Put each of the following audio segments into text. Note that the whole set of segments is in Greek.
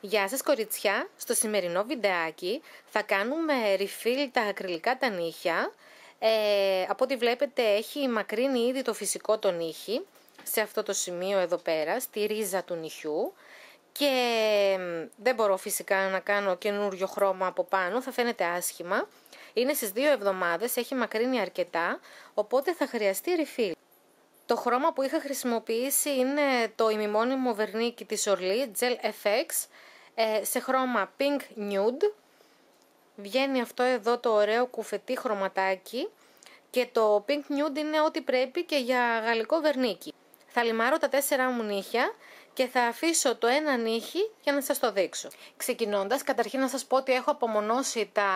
Γεια σας κοριτσιά, στο σημερινό βιντεάκι θα κάνουμε refill τα ακριλικά τα νύχια. Από ό,τι βλέπετε έχει μακρύνει ήδη το φυσικό το νύχι, σε αυτό το σημείο εδώ πέρα, στη ρίζα του νυχιού. Και δεν μπορώ φυσικά να κάνω καινούριο χρώμα από πάνω, θα φαίνεται άσχημα. Είναι στις 2 εβδομάδες, έχει μακρύνει αρκετά, οπότε θα χρειαστεί refill. Το χρώμα που είχα χρησιμοποιήσει είναι το ημιμόνιμο βερνίκι της Orly Gel FX σε χρώμα Pink Nude. Βγαίνει αυτό εδώ το ωραίο κουφετί χρωματάκι και το Pink Nude είναι ό,τι πρέπει και για γαλλικό βερνίκι. Θα λιμάρω τα 4 μου νύχια και θα αφήσω το ένα νύχι για να σας το δείξω. Ξεκινώντας, καταρχήν να σας πω ότι έχω απομονώσει τα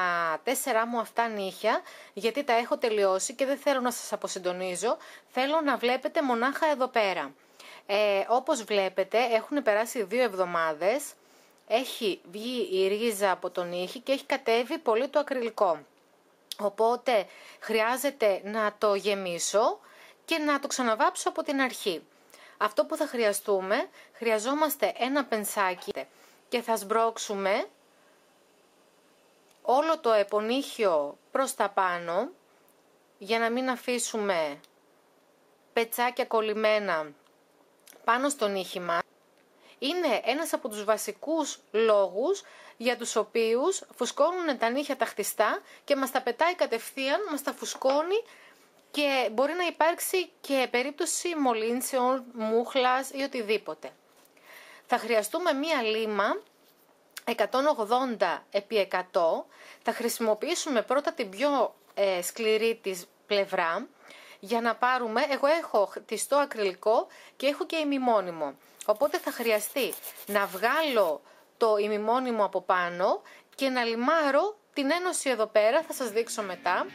4 μου αυτά νύχια, γιατί τα έχω τελειώσει και δεν θέλω να σας αποσυντονίζω, θέλω να βλέπετε μονάχα εδώ πέρα. Όπως βλέπετε έχουν περάσει 2 εβδομάδες, έχει βγει η ρίζα από τον νύχι και έχει κατέβει πολύ το ακριλικό. Οπότε χρειάζεται να το γεμίσω και να το ξαναβάψω από την αρχή. Αυτό που θα χρειαζόμαστε ένα πενσάκι και θα σμπρώξουμε όλο το επονύχιο προς τα πάνω για να μην αφήσουμε πετσάκια κολλημένα πάνω στο νύχι μας. Είναι ένας από τους βασικούς λόγους για τους οποίους φουσκώνουν τα νύχια τα χτιστά και μας τα πετάει κατευθείαν, μας τα φουσκώνει και μπορεί να υπάρξει και περίπτωση μολύνσεων, μούχλας ή οτιδήποτε. Θα χρειαστούμε μία λίμα 180 επί 100. Θα χρησιμοποιήσουμε πρώτα την πιο σκληρή της πλευρά για να πάρουμε, εγώ έχω χτιστό ακριλικό και έχω και ημιμόνιμο. Οπότε θα χρειαστεί να βγάλω το ημιμόνιμο από πάνω και να λιμάρω την ένωση εδώ πέρα, θα σας δείξω μετά.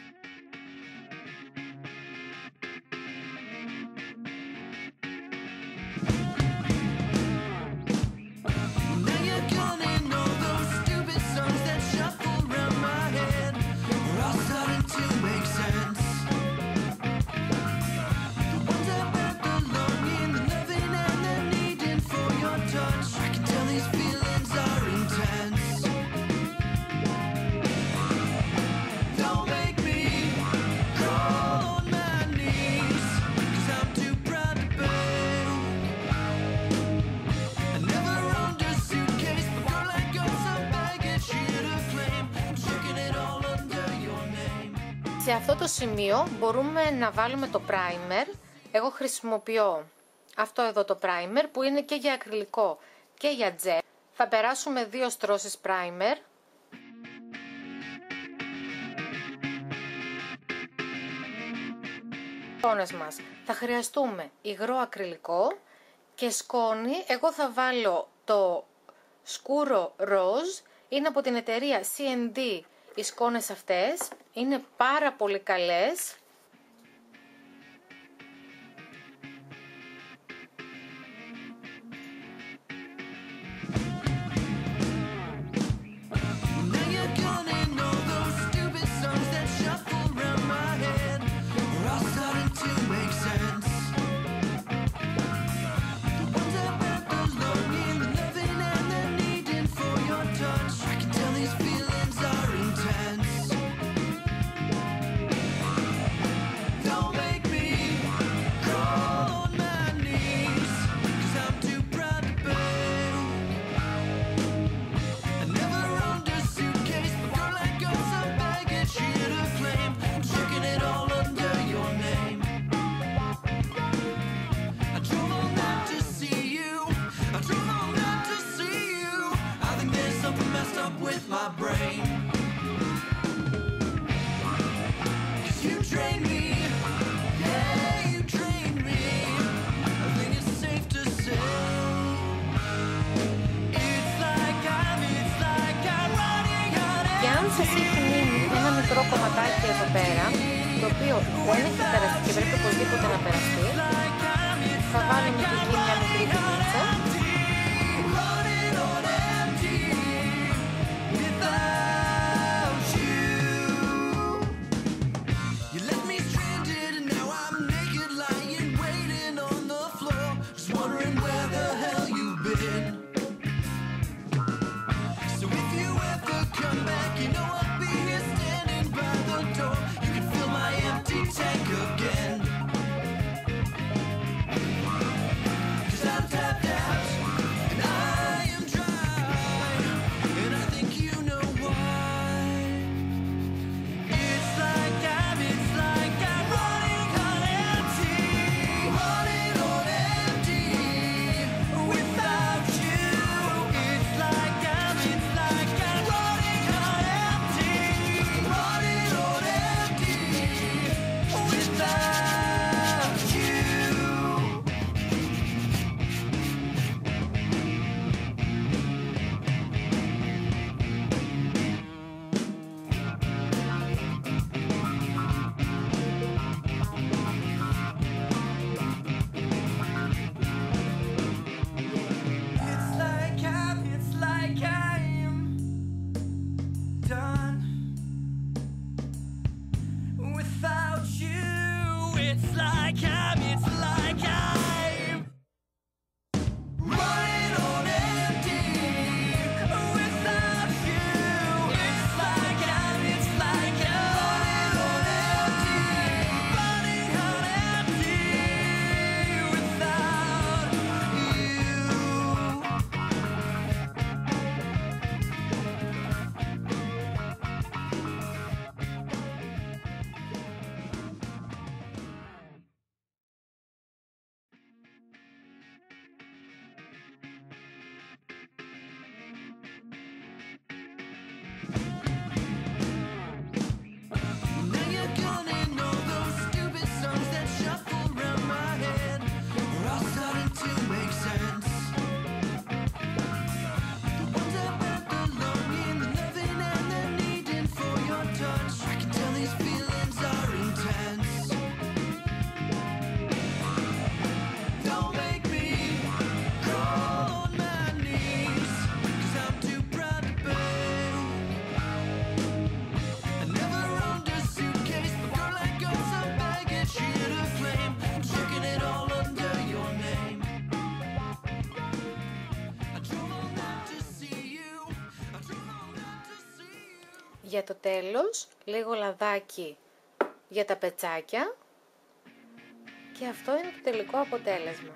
Σε αυτό το σημείο μπορούμε να βάλουμε το primer. Εγώ χρησιμοποιώ αυτό εδώ το primer που είναι και για ακριλικό και για gel. Θα περάσουμε 2 στρώσεις primer. Μας. Θα χρειαστούμε υγρό ακριλικό και σκόνη. Εγώ θα βάλω το σκούρο ροζ, είναι από την εταιρεία C&D. Οι σκόνες αυτές είναι πάρα πολύ καλές. Σας έχει μείνει ένα μικρό κομματάκι εδώ πέρα, το οποίο δεν έχει περαστεί και πρέπει οπωσδήποτε να περαστεί, θα βάλουμε και εκεί μια μικρή πινίτσα. Για το τέλος, λίγο λαδάκι για τα πετσάκια και αυτό είναι το τελικό αποτέλεσμα.